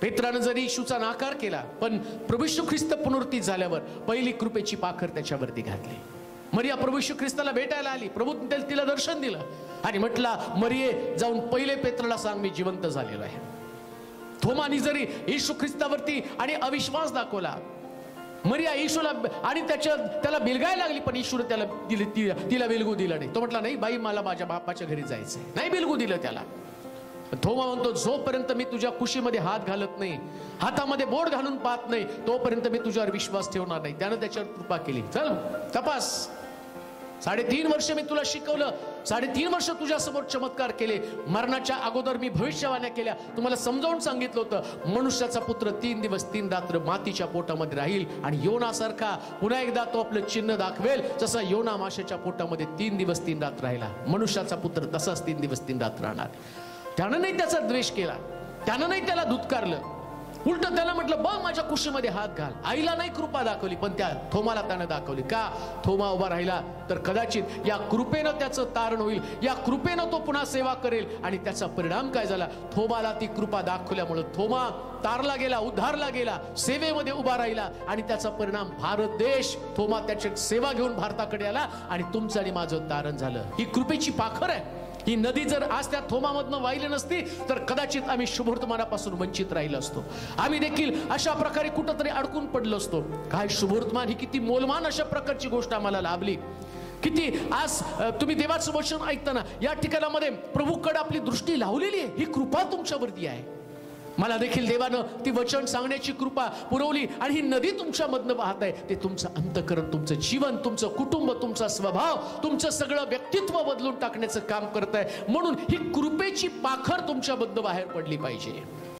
पेत्रानं जरी येशूचा नाकार केला, पण प्रभू येशू ख्रिस्त पुनरुत्थित झाल्यावर पहिली कृपेची पाखर त्याच्यावरती घातली. मरिया प्रभू येशू ख्रिस्ताला भेटायला आली. प्रभू तिला दर्शन दिलं आणि म्हटला, मरिये जाऊन पहिले पेत्राला सांग मी जिवंत झालेलो आहे. थोमानी जरी येशू ख्रिस्तावरती आणि अविश्वास दाखवला, मरिया येशूला आणि त्याला बिलगायला लागली, पण येशूने त्याला तिला बिलगू दिलं नाही. तो म्हटला, नाही बाई, मला माझ्या बापाच्या घरी जायचंय. नाही बिलगू दिलं त्याला. थोमा म्हणतो, जोपर्यंत मी तुझ्या कुशीमध्ये हात घालत नाही, हातामध्ये बोट घालून पाहत नाही, तोपर्यंत मी तुझ्यावर विश्वास ठेवणार नाही. त्यानं त्याच्यावर कृपा केली. चल तपास, 3.5 वर्ष मी तुला शिकवलं, 3.5 वर्ष तुझ्या समोर चमत्कार केले, मरणाच्या अगोदर मी भविष्यवाण्या केल्या, तुम्हाला समजावून सांगितलं होतं मनुष्याचा पुत्र 3 दिवस 3 रात्र मातीच्या पोटामध्ये राहील आणि योनासारखा पुन्हा एकदा तो आपलं चिन्ह दाखवेल, जसा योना माशाच्या पोटामध्ये 3 दिवस 3 रात्र राहिला, मनुष्याचा पुत्र तसाच 3 दिवस 3 रात्र राहणार. त्यानं नाही त्याचा द्वेष केला, त्यानं नाही त्याला धुतकारलं, उलट त्याला म्हटलं, बघ माझ्या कुशीमध्ये हात घाल. आईला नाही कृपा दाखवली, पण त्या थोमाला त्यानं दाखवली. का? थोमा उभा राहिला तर कदाचित या कृपेनं त्याचं तारण होईल, या कृपेनं तो पुन्हा सेवा करेल. आणि त्याचा परिणाम काय झाला? थोमाला ती कृपा दाखवल्यामुळे थोमा तारला गेला, उद्धारला गेला, सेवेमध्ये उभा राहिला आणि त्याचा परिणाम भारत देश, थोमा त्याची सेवा घेऊन भारताकडे आला आणि तुमचं आणि माझं तारण झालं. ही कृपेची पाखर आहे. ही नदी जर आज त्या थोमामधनं वाहिली नसती तर कदाचित आम्ही शुभवर्तमानापासून वंचित राहिलो असतो. आम्ही देखील अशा प्रकारे कुठंतरी अडकून पडलो असतो. काय शुभवर्तमान ही किती मोलमान अशा प्रकारची गोष्ट आम्हाला लाभली. किती आज तुम्ही देवाचं वचन ऐकताना या ठिकाणामध्ये प्रभूकडे आपली दृष्टी लावलेली आहे. ही कृपा तुमच्यावरती आहे. मला देखील देवानं ती वचन सांगण्याची कृपा पुरवली आणि ही नदी तुमच्यामधनं वाहत आहे. ते तुमचं अंतःकरण, तुमचं जीवन, तुमचं कुटुंब, तुमचा स्वभाव, तुमचं सगळं व्यक्तित्व बदलून टाकण्याचं काम करत आहे. म्हणून ही कृपेची पाखर तुमच्यामधनं बाहेर पडली पाहिजे.